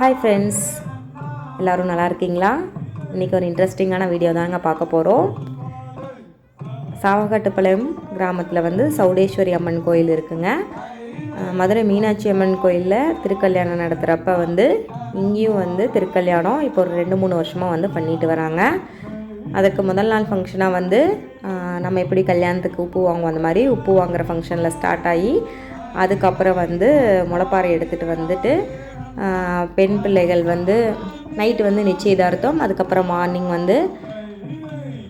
Hi friends, எல்லோரும் நல்லா இருக்கீங்களா? இன்றைக்கி ஒரு இன்ட்ரெஸ்டிங்கான வீடியோ தாங்க பார்க்க போகிறோம். சாவகாட்டுப்பாளையம் கிராமத்தில் வந்து சௌடேஸ்வரி அம்மன் கோயில் இருக்குங்க. மதுரை மீனாட்சி அம்மன் கோயிலில் திருக்கல்யாணம் நடத்துகிறப்ப வந்து இங்கேயும் வந்து திருக்கல்யாணம் இப்போ ஒரு 2-3 வருஷமாக வந்து பண்ணிட்டு வராங்க. அதுக்கு முதல் நாள் ஃபங்க்ஷனாக வந்து நம்ம எப்படி கல்யாணத்துக்கு உப்பு வாங்குவோம், அந்த மாதிரி உப்பு வாங்குகிற ஃபங்க்ஷனில் ஸ்டார்ட் ஆகி அதுக்கப்புறம் வந்து முளைப்பாறை எடுத்துகிட்டு வந்துட்டு பெண் பிள்ளைகள் வந்து நைட்டு வந்து நிச்சயதார்த்தம், அதுக்கப்புறம் மார்னிங் வந்து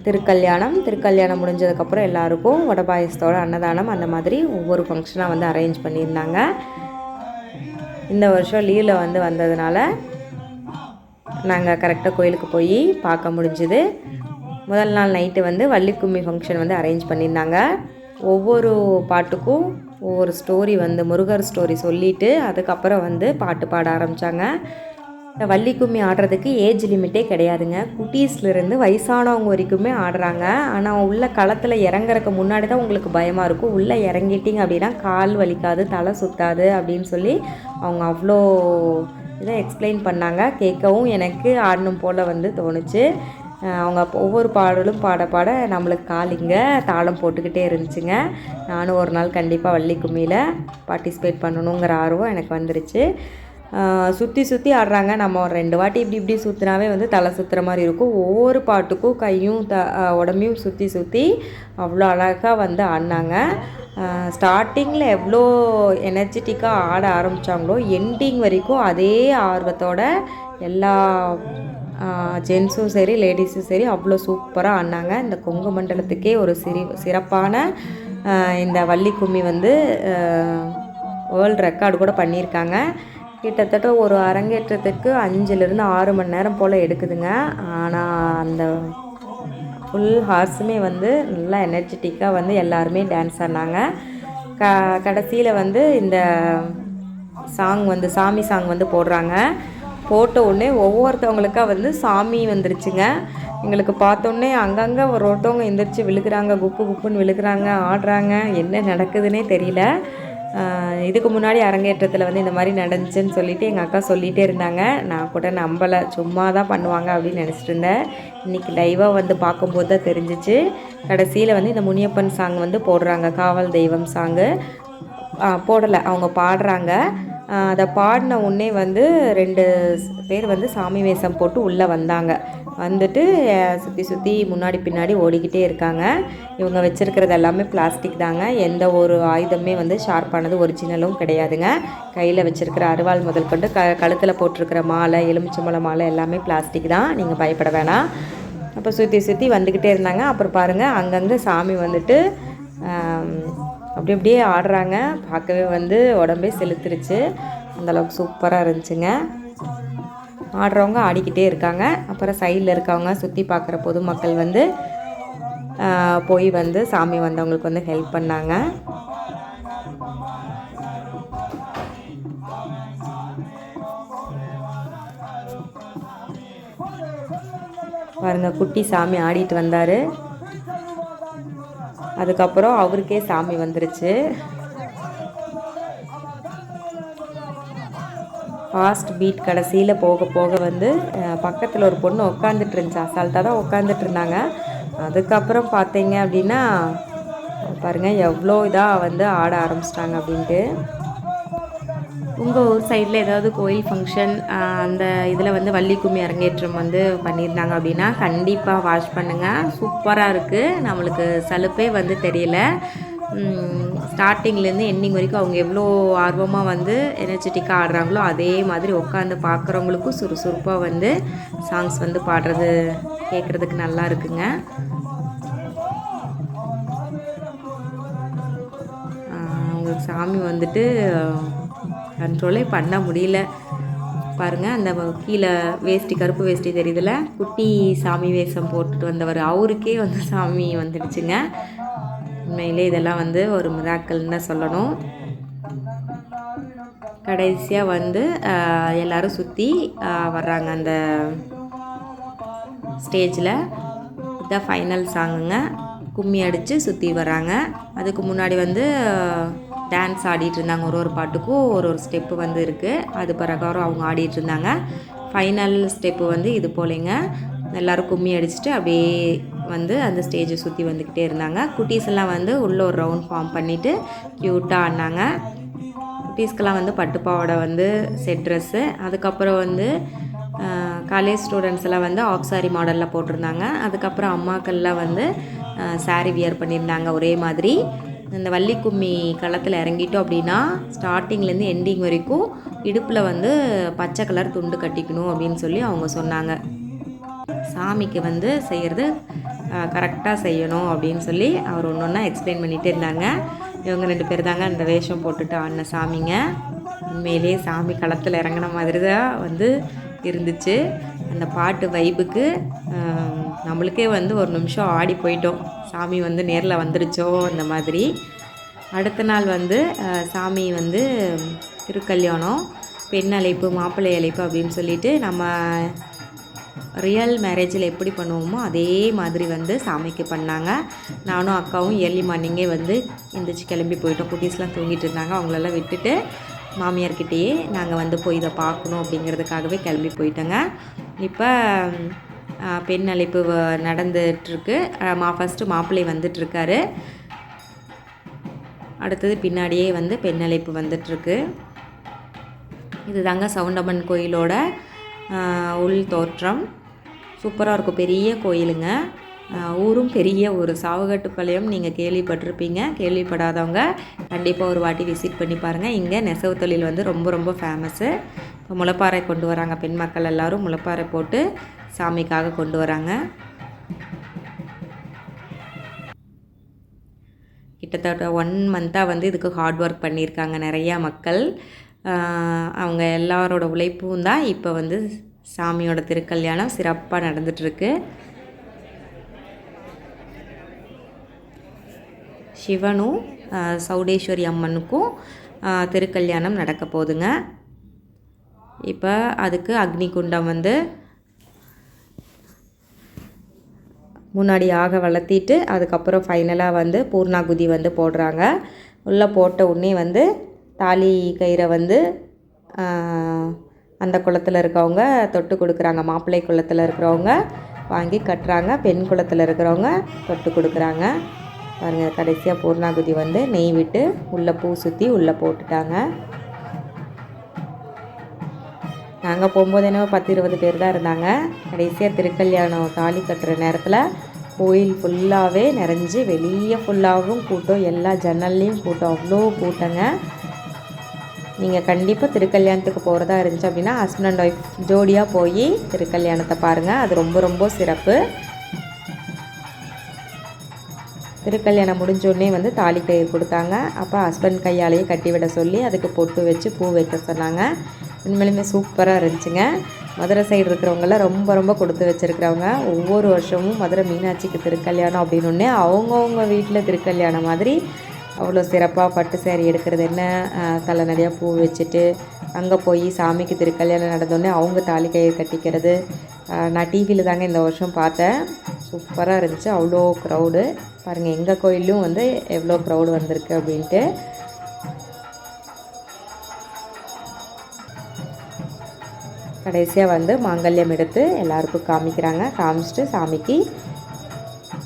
திருக்கல்யாணம் முடிஞ்சதுக்கப்புறம் எல்லாருக்கும் வடை பாயசத்தோட அன்னதானம், அந்த மாதிரி ஒவ்வொரு ஃபங்க்ஷனாக வந்து அரேஞ்ச் பண்ணியிருந்தாங்க. இந்த வருஷம் லீவில் வந்து வந்ததுனால நாங்கள் கரெக்டாக கோயிலுக்கு போய் பார்க்க முடிஞ்சுது. முதல் நாள் நைட்டு வந்து வள்ளிக்கும்மி ஃபங்க்ஷன் வந்து அரேஞ்ச் பண்ணியிருந்தாங்க. ஒவ்வொரு பாட்டுக்கும் ஒவ்வொரு ஸ்டோரி வந்து முருகர் ஸ்டோரி சொல்லிவிட்டு அதுக்கப்புறம் வந்து பாட்டு பாட ஆரம்பித்தாங்க. வள்ளிக்கும்மி ஆடுறதுக்கு ஏஜ் லிமிட்டே கிடையாதுங்க. குட்டீஸ்லேருந்து வயசானவங்க வரைக்குமே ஆடுறாங்க. ஆனால் உள்ள களத்தில் இறங்குறதுக்கு முன்னாடி தான் உங்களுக்கு பயமாக இருக்கும். உள்ளே இறங்கிட்டிங்க அப்படின்னா கால் வலிக்காது, தலை சுத்தாது அப்படின்னு சொல்லி அவங்க அவ்வளோ இதை எக்ஸ்பிளைன் பண்ணாங்க. கேட்கவும் எனக்கு ஆடணும் போல் வந்து தோணுச்சு. அவங்க ஒவ்வொரு பாடலும் பாட நம்மளுக்கு காலிங்க தாளம் போட்டுக்கிட்டே இருந்துச்சுங்க. நானும் ஒரு நாள் கண்டிப்பாக வள்ளி கும்மியில் பார்ட்டிசிபேட் பண்ணணுங்கிற ஆர்வம் எனக்கு வந்துருச்சு. சுற்றி ஆடுறாங்க. நம்ம ஒரு 2 வாட்டி இப்படி சுற்றினாவே வந்து தலை சுற்றுற மாதிரி இருக்கும். ஒவ்வொரு பாட்டுக்கும் கையும் உடம்பையும் சுற்றி அவ்வளோ அழகாக வந்து ஆடினாங்க. ஸ்டார்டிங்கில் எவ்வளோ எனர்ஜெட்டிக்காக ஆட ஆரம்பித்தாங்களோ எண்டிங் வரைக்கும் அதே ஆர்வத்தோட எல்லா ஜென்ஸும் சரி லேடிஸும் சரி அவ்வளோ சூப்பராக ஆடினாங்க. இந்த கொங்கு மண்டலத்துக்கே ஒரு சிறப்பான இந்த வள்ளி கும்மி வந்து வேர்ல்டு ரெக்கார்டு கூட பண்ணியிருக்காங்க. கிட்டத்தட்ட ஒரு அரங்கேற்றத்துக்கு 5-6 மணி நேரம் போல் எடுக்குதுங்க. ஆனால் அந்த ஃபுல் ஹார்ஸுமே வந்து நல்லா எனர்ஜெட்டிக்காக வந்து எல்லாருமே டான்ஸ் ஆடினாங்க. கடைசியில் வந்து இந்த சாங் வந்து சாமி சாங் வந்து போடுறாங்க. போட்ட உடனே ஒவ்வொருத்தவங்களுக்காக வந்து சாமி வந்துருச்சுங்க. எங்களுக்கு பார்த்தோன்னே அங்கங்கே ஒருத்தவங்க எந்திரிச்சு விழுகிறாங்க, குப்புன்னு விழுகிறாங்க, ஆடுறாங்க. என்ன நடக்குதுன்னே தெரியல. இதுக்கு முன்னாடி அரங்கேற்றத்தில் வந்து இந்த மாதிரி நடந்துச்சுன்னு சொல்லிவிட்டு எங்கள் அக்கா சொல்லிகிட்டே இருந்தாங்க. நான் கூட நம்பலை, சும்மா தான் பண்ணுவாங்க அப்படின்னு நினச்சிட்டு இருந்தேன். இன்றைக்கி லைவாக வந்து பார்க்கும்போது தான் தெரிஞ்சிச்சு. கடைசியில் வந்து இந்த முனியப்பன் சாங் வந்து போடுறாங்க. காவல் தெய்வம் சாங்கு போடலை, அவங்க பாடுறாங்க. அதை பாடின உடனே வந்து 2 பேர் வந்து சாமி வேஷம் போட்டு உள்ளே வந்தாங்க. வந்துட்டு சுற்றி முன்னாடி பின்னாடி ஓடிக்கிட்டே இருக்காங்க. இவங்க வச்சுருக்கிறது எல்லாமே பிளாஸ்டிக் தாங்க. எந்த ஒரு ஆயுதமே வந்து ஷார்ப்பானது ஒரிஜினலும் கிடையாதுங்க. கையில் வச்சுருக்கிற அருவாள் முதல் கொண்டு கழுத்தில் போட்டிருக்கிற மாலை, எலுமிச்சம்பழ மாலை எல்லாமே பிளாஸ்டிக் தான். நீங்கள் பயப்பட வேணாம். அப்போ சுற்றி வந்துக்கிட்டே இருந்தாங்க. அப்புறம் பாருங்கள், அங்கங்கே சாமி வந்துட்டு அப்படியே ஆடுறாங்க. பார்க்கவே வந்து உடம்பே செலுத்துருச்சு. அந்தளவுக்கு சூப்பராக இருந்துச்சுங்க. ஆடுறவங்க ஆடிக்கிட்டே இருக்காங்க. அப்புறம் சைடில் இருக்கவங்க சுற்றி பார்க்குற பொதுமக்கள் வந்து போய் வந்து சாமி வந்தவங்களுக்கு வந்து ஹெல்ப் பண்ணாங்க. பாருங்கள், குட்டி சாமி ஆடிட்டு வந்தார். அதுக்கப்புறம் அவருக்கே சாமி வந்துருச்சு. ஃபாஸ்ட் பீட் கடைசியில் போக வந்து பக்கத்தில் ஒரு பொண்ணு உட்காந்துட்டு இருந்துச்சு. அசால்ட்டாக தான் உட்காந்துட்டு இருந்தாங்க. அதுக்கப்புறம் பார்த்தீங்க அப்படின்னா பாருங்கள் எவ்வளோ இதாக வந்து ஆட ஆரம்பிச்சிட்டாங்க அப்படின்ட்டு. உங்கள் ஊர் சைடில் ஏதாவது கோயில் ஃபங்க்ஷன் அந்த இதில் வந்து வள்ளி கும்மி அரங்கேற்றம் வந்து பண்ணியிருந்தாங்க அப்படின்னா கண்டிப்பாக வாட்ச் பண்ணுங்கள். சூப்பராக இருக்குது. நம்மளுக்கு சலுப்பே வந்து தெரியல. ஸ்டார்டிங்லேருந்து எண்டிங் வரைக்கும் அவங்க எவ்வளோ ஆர்வமாக வந்து எனர்ஜெட்டிக்காக ஆடுறாங்களோ அதே மாதிரி உட்காந்து பார்க்குறவங்களுக்கும் சுறுசுறுப்பாக வந்து சாங்ஸ் வந்து பாடுறது கேட்குறதுக்கு நல்லா இருக்குங்க. அவங்களுக்கு சாமி வந்துட்டு கண்ட்ரோலே பண்ண முடியல. பாருங்கள், அந்த கீழே வேஷ்டி, கருப்பு வேஷ்டி தெரியுதுல, குட்டி சாமி வேஷம் போட்டுட்டு வந்தவர் அவருக்கே வந்து சாமி வந்துடுச்சுங்க. உண்மையிலே இதெல்லாம் வந்து ஒரு மிராக்கல்னு தான் சொல்லணும். கடைசியாக வந்து எல்லோரும் சுற்றி வர்றாங்க அந்த ஸ்டேஜில். இதுதான் ஃபைனல் சாங்குங்க. கும்மி அடித்து சுற்றி வராங்க. அதுக்கு முன்னாடி வந்து டான்ஸ் ஆடிட்டு இருந்தாங்க. ஒரு பாட்டுக்கும் ஒரு ஸ்டெப்பு வந்து இருக்குது. அது பிரகாரம் அவங்க ஆடிட்டு இருந்தாங்க. ஃபைனல் ஸ்டெப்பு வந்து இது போலேங்க. எல்லோரும் கும்மி அடிச்சுட்டு அப்படியே வந்து அந்த ஸ்டேஜை சுற்றி வந்துக்கிட்டே இருந்தாங்க. குட்டீஸ் எல்லாம் வந்து உள்ளே ஒரு ரவுண்ட் ஃபார்ம் பண்ணிவிட்டு க்யூட்டாக ஆடினாங்க. குட்டீஸ்க்கெல்லாம் வந்து பட்டுப்பாவோட வந்து செட் ட்ரெஸ்ஸு. அதுக்கப்புறம் வந்து காலேஜ் ஸ்டூடெண்ட்ஸ் எல்லாம் வந்து ஆஃப் சாரி மாடலில் போட்டிருந்தாங்க. அதுக்கப்புறம் அம்மாக்கள்லாம் வந்து சாரீ வியர் பண்ணியிருந்தாங்க ஒரே மாதிரி. இந்த வள்ளி கும்மி களத்தில் இறங்கிட்டோம் அப்படின்னா ஸ்டார்டிங்லேருந்து எண்டிங் வரைக்கும் இடுப்பில் வந்து பச்சை கலர் துண்டு கட்டிக்கணும் அப்படின்னு சொல்லி அவங்க சொன்னாங்க. சாமிக்கு வந்து செய்கிறது கரெக்டாக செய்யணும் அப்படின்னு சொல்லி அவர் ஒன்று ஒன்றா எக்ஸ்பிளைன் பண்ணிகிட்டே இருந்தாங்க. இவங்க 2 பேர் தாங்க அந்த வேஷம் போட்டுட்டு ஆடின சாமிங்க. உண்மையிலேயே சாமி களத்தில் இறங்கின மாதிரி தான் வந்து இருந்துச்சு. அந்த பாட்டு வைபுக்கு நம்மளுக்கே வந்து ஒரு நிமிஷம் ஆடி போயிட்டோம். சாமி வந்து நேரில் வந்துருச்சோ அந்த மாதிரி. அடுத்த நாள் வந்து சாமி வந்து திருக்கல்யாணம், பெண் அழைப்பு, மாப்பிள்ளை அழைப்பு அப்படின்னு சொல்லிட்டு நம்ம ரியல் மேரேஜில் எப்படி பண்ணுவோமோ அதே மாதிரி வந்து சாமிக்கு பண்ணாங்க. நானும் அக்காவும் ஏர்லி மார்னிங்கே வந்து எந்திரிச்சு கிளம்பி போயிட்டோம். குட்டீஸ்லாம் தூங்கிட்டு இருந்தாங்க. அவங்களெல்லாம் விட்டுட்டு மாமியார்கிட்டேயே நாங்கள் வந்து போய் இதை பார்க்கணும் அப்படிங்கிறதுக்காகவே கிளம்பி போயிட்டோங்க. இப்போ பெண் அழைப்பு நடந்துகிட்ருக்கு. ஃபஸ்ட்டு மாப்பிள்ளை வந்துட்டுருக்காரு. அடுத்தது பின்னாடியே வந்து பெண் அழைப்பு வந்துட்டுருக்கு. இது தாங்க சவுண்டம்மன் கோயிலோட உள் தோற்றம். சூப்பராக இருக்கும். பெரிய கோயிலுங்க. ஊரும் பெரிய ஊர். சாவுகட்டுப்பாளையம் நீங்கள் கேள்விப்பட்டிருப்பீங்க. கேள்விப்படாதவங்க கண்டிப்பாக ஒரு வாட்டி விசிட் பண்ணி பாருங்கள். இங்கே நெசவு தொழில் வந்து ரொம்ப ரொம்ப ஃபேமஸ்ஸு. இப்போ முளைப்பாறை கொண்டு வராங்க. பெண் மக்கள் எல்லோரும் முளைப்பாறை போட்டு சாமிக்காக கொண்டு வராங்க. கிட்டத்தட்ட 1 மந்த்தாக வந்து இதுக்கு ஹார்ட் ஒர்க் பண்ணியிருக்காங்க நிறையா மக்கள். அவங்க எல்லாரோட உழைப்பும் தான் இப்போ வந்து சாமியோட திருக்கல்யாணம் சிறப்பாக நடந்துகிட்ருக்கு. சிவனும் சௌடேஸ்வரி அம்மனுக்கும் திருக்கல்யாணம் நடக்க போகுதுங்க. இப்போ அதுக்கு அக்னி குண்டம் வந்து முன்னாடி ஆக வளர்த்திட்டு அதுக்கப்புறம் ஃபைனலாக வந்து பூர்ணாகுதி வந்து போடுறாங்க. உள்ளே போட்ட உடனே வந்து தாலி கயிறை வந்து அந்த குளத்தில் இருக்கவங்க தொட்டு கொடுக்குறாங்க. மாப்பிள்ளை குளத்தில் இருக்கிறவங்க வாங்கி கட்டுறாங்க. பெண் குளத்தில் இருக்கிறவங்க தொட்டு கொடுக்குறாங்க. பாருங்கள், கடைசியாக பூர்ணாகுதி வந்து நெய் விட்டு உள்ளே பூ சுற்றி உள்ளே போட்டுட்டாங்க. நாங்கள் போகும்போது என்ன 10-20 பேர் தான் இருந்தாங்க. கடைசியாக திருக்கல்யாணம் தாலி கட்டுற நேரத்தில் கோயில் ஃபுல்லாகவே நிறைஞ்சி வெளியே ஃபுல்லாகவும் கூட்டம், எல்லா ஜன்னல்லையும் கூட்டம், அவ்வளோ கூட்டங்க. நீங்கள் கண்டிப்பாக திருக்கல்யாணத்துக்கு போகிறதா இருந்துச்சு அப்படின்னா ஹஸ்பண்ட் அண்ட் ஒய்ஃப் ஜோடியாக போய் திருக்கல்யாணத்தை பாருங்கள். அது ரொம்ப ரொம்ப சிறப்பு. திருக்கல்யாணம் முடிஞ்சோடனே வந்து தாலி கயிறு கொடுத்தாங்க. அப்போ ஹஸ்பண்ட் கையாலேயே கட்டி விட சொல்லி அதுக்கு பொட்டு வச்சு பூ வைக்க சொன்னாங்க. உண்மையிலுமே சூப்பராக இருந்துச்சுங்க. மதுரை சைடு இருக்கிறவங்களாம் ரொம்ப ரொம்ப கொடுத்து வச்சுருக்கிறவங்க. ஒவ்வொரு வருஷமும் மதுரை மீனாட்சிக்கு திருக்கல்யாணம் அப்படின்னே அவங்கவுங்க வீட்டில் திருக்கல்யாணம் மாதிரி அவ்வளோ சிறப்பாக பட்டு சேரீ எடுக்கிறது என்ன, தலை நிறையா பூ வச்சுட்டு அங்கே போய் சாமிக்கு திருக்கல்யாணம் நடந்தோடனே அவங்க தாலி கயிறு கட்டிக்கிறது. நான் டிவியில் தாங்க இந்த வருஷம் பார்த்தேன். சூப்பராக இருந்துச்சு. அவ்வளோ க்ரௌடு பாருங்கள். எங்கள் கோயிலும் வந்து எவ்வளோ க்ரௌடு வந்திருக்கு அப்படின்ட்டு. கடைசியாக வந்து மாங்கல்யம் எடுத்து எல்லாருக்கும் காமிக்கிறாங்க. காமிச்சிட்டு சாமிக்கு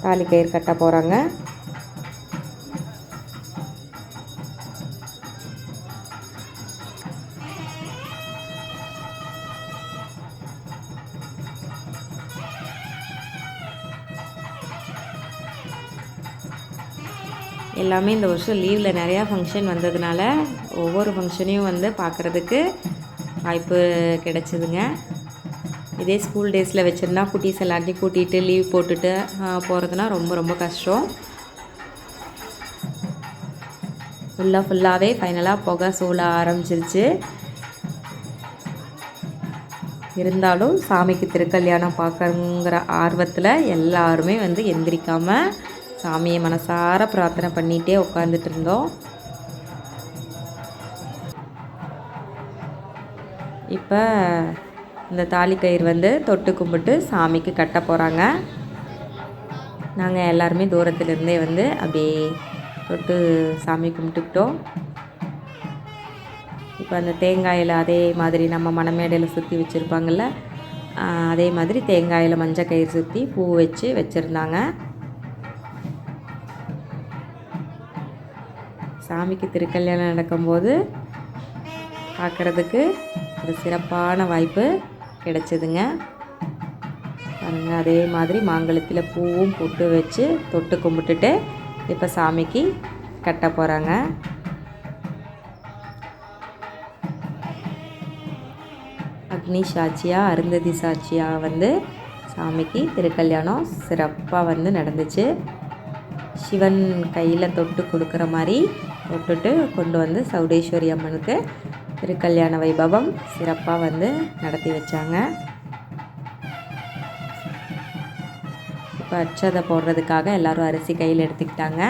தாலி கயிறு கட்ட போகிறாங்க. எல்லாமே இந்த வருஷம் லீவில் நிறையா ஃபங்க்ஷன் வந்ததுனால ஒவ்வொரு ஃபங்க்ஷனையும் வந்து பார்க்குறதுக்கு வாய்ப்பு கிடச்சிதுங்க. இதே ஸ்கூல் டேஸில் வச்சுருந்தா குட்டீஸ் எல்லாத்தையும் கூட்டிகிட்டு லீவ் போட்டுட்டு போகிறதுனா ரொம்ப ரொம்ப கஷ்டம். ஃபுல்லாகவே ஃபைனலாக புகை சூழ ஆரம்பிச்சிருச்சு. இருந்தாலும் சாமிக்கு திருக்கல்யாணம் பார்க்கணுங்கிற ஆர்வத்தில் எல்லாருமே வந்து எந்திரிக்காமல் சாமியை மனசார பிரார்த்தனை பண்ணிகிட்டே உட்காந்துட்டு இருந்தோம். இப்போ இந்த தாலி கயிறு வந்து தொட்டு கும்பிட்டு சாமிக்கு கட்ட போகிறாங்க. நாங்கள் எல்லாருமே தூரத்துலேருந்தே வந்து அப்படியே தொட்டு சாமி கும்பிட்டுக்கிட்டோம். இப்போ அந்த தேங்காயில் அதே மாதிரி நம்ம மணமேடையில் சுற்றி வச்சுருப்பாங்கள்ல, அதே மாதிரி தேங்காயில் மஞ்சள் கயிறு சுற்றி பூ வச்சு வச்சுருந்தாங்க. சாமிக்கு திருக்கல்யாணம் நடக்கும்போது பார்க்குறதுக்கு ஒரு சிறப்பான வாய்ப்பு கிடைச்சிதுங்க. பாருங்கள், அதே மாதிரி மாங்கல்யத்தில் பூவும் பொட்டு வச்சு தொட்டு கும்பிட்டுட்டு இப்போ சாமிக்கு கட்ட போகிறாங்க. அக்னி சாட்சியாக அருந்ததி சாட்சியாக வந்து சாமிக்கு திருக்கல்யாணம் சிறப்பாக வந்து நடந்துச்சு. சிவன் கையில் தொட்டு கொடுக்குற மாதிரி தொட்டுட்டு கொண்டு வந்து சௌடேஸ்வரி அம்மனுக்கு திருக்கல்யாண வைபவம் சிறப்பாக வந்து நடத்தி வச்சாங்க. இப்போ அட்சதை போடுறதுக்காக எல்லோரும் அரிசி கையில் எடுத்துக்கிட்டாங்க.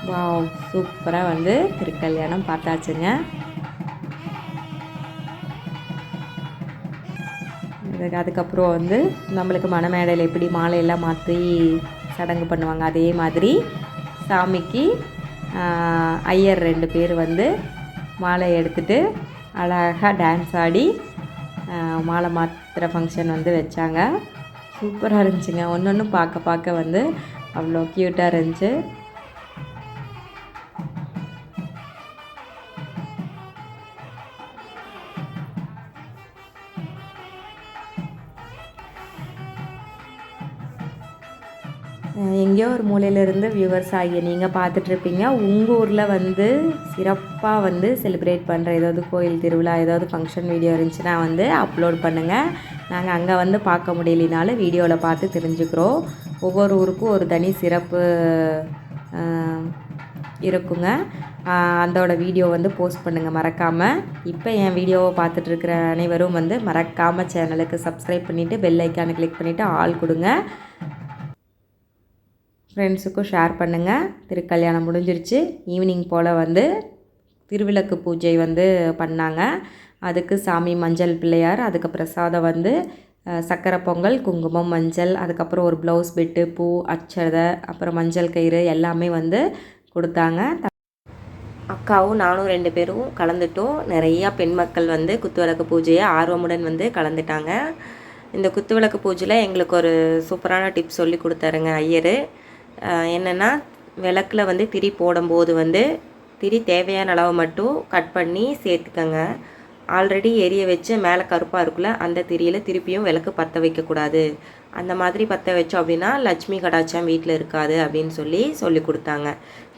வாவ், சூப்பராக வந்து திருக்கல்யாணம் பார்த்தாச்சுங்க. அதுக்கப்புறம் வந்து நம்மளுக்கு மணமேடையில் எப்படி மாலையெல்லாம் மாற்றி சடங்கு பண்ணுவாங்க, அதே மாதிரி சாமிக்கு ஐயர் 2 பேர் வந்து மாலை எடுத்துகிட்டு அழகாக டான்ஸ் ஆடி மாலை மாற்றுற ஃபங்க்ஷன் வந்து வச்சாங்க. சூப்பராக இருந்துச்சுங்க. ஒன்று பார்க்க வந்து அவ்வளோ க்யூட்டாக இருந்துச்சு. எங்கேயோ ஒரு மூலையிலேருந்து வியூவர்ஸ் ஆகிய நீங்கள் பார்த்துட்ருப்பீங்க. உங்கள் ஊரில் வந்து சிறப்பாக வந்து செலிப்ரேட் பண்ணுற ஏதாவது கோயில் திருவிழா, ஏதாவது ஃபங்க்ஷன் வீடியோ இருந்துச்சுன்னா வந்து அப்லோட் பண்ணுங்கள். நாங்கள் அங்கே வந்து பார்க்க முடியலனாலும் வீடியோவில் பார்த்து தெரிஞ்சுக்கிறோம். ஒவ்வொரு ஊருக்கும் ஒரு தனி சிறப்பு இருக்குங்க. அதோட வீடியோ வந்து போஸ்ட் பண்ணுங்கள் மறக்காமல். இப்போ என் வீடியோவை பார்த்துட்ருக்கிற அனைவரும் வந்து மறக்காமல் சேனலுக்கு சப்ஸ்கிரைப் பண்ணிவிட்டு பெல் ஐக்கானை கிளிக் பண்ணிவிட்டு ஆல் கொடுங்க. ஃப்ரெண்ட்ஸுக்கும் ஷேர் பண்ணுங்கள். திருக்கல்யாணம் முடிஞ்சிருச்சு. ஈவினிங் போல் வந்து திருவிளக்கு பூஜை வந்து பண்ணாங்க. அதுக்கு சாமி மஞ்சள் பிள்ளையார், அதுக்கு பிரசாதம் வந்து சக்கரை பொங்கல், குங்குமம், மஞ்சள், அதுக்கப்புறம் ஒரு ப்ளவுஸ் பிட்டு, பூ, அட்சதை, அப்புறம் மஞ்சள் கயிறு எல்லாமே வந்து கொடுத்தாங்க. அக்காவும் நானும் 2 பேரும் கலந்துட்டோம். நிறையா பெண் மக்கள் வந்து குத்துவிளக்கு பூஜையை ஆர்வமுடன் வந்து கலந்துட்டாங்க. இந்த குத்துவிளக்கு பூஜையில் எங்களுக்கு ஒரு சூப்பரான டிப்ஸ் சொல்லி கொடுத்தாருங்க ஐயர். என்னென்னா, விளக்கில் வந்து திரி போடும்போது வந்து திரி தேவையான அளவு மட்டும் கட் பண்ணி சேர்த்துக்கங்க. ஆல்ரெடி எரிய வச்சு மேலே கருப்பாக இருக்குல்ல, அந்த திரியில் திருப்பியும் விளக்கு பற்ற வைக்கக்கூடாது. அந்த மாதிரி பற்ற வச்சோம் அப்படின்னா லட்சுமி கடாட்சம் வீட்டில் இருக்காது அப்படின்னு சொல்லி கொடுத்தாங்க.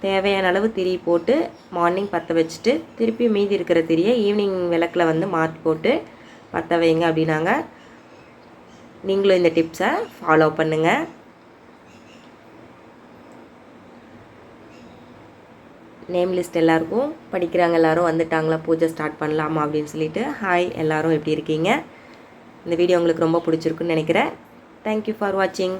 தேவையான அளவு திரி போட்டு மார்னிங் பற்ற வச்சுட்டு திருப்பி மீதி இருக்கிற திரியை ஈவினிங் விளக்கில் வந்து மாற்றி போட்டு பற்ற வைங்க அப்படின்னாங்க. நீங்களும் இந்த டிப்ஸை ஃபாலோ பண்ணுங்கள். நேம் லிஸ்ட் எல்லாருக்கும் படிக்கிறாங்க, எல்லோரும் வந்துட்டாங்களா, பூஜை ஸ்டார்ட் பண்ணலாமா அப்படின்னு சொல்லிட்டு. ஹாய், எல்லோரும் எப்படி இருக்கீங்க? இந்த வீடியோ உங்களுக்கு ரொம்ப பிடிச்சிருக்குன்னு நினைக்கிறேன். தேங்க்யூ ஃபார் வாட்சிங்.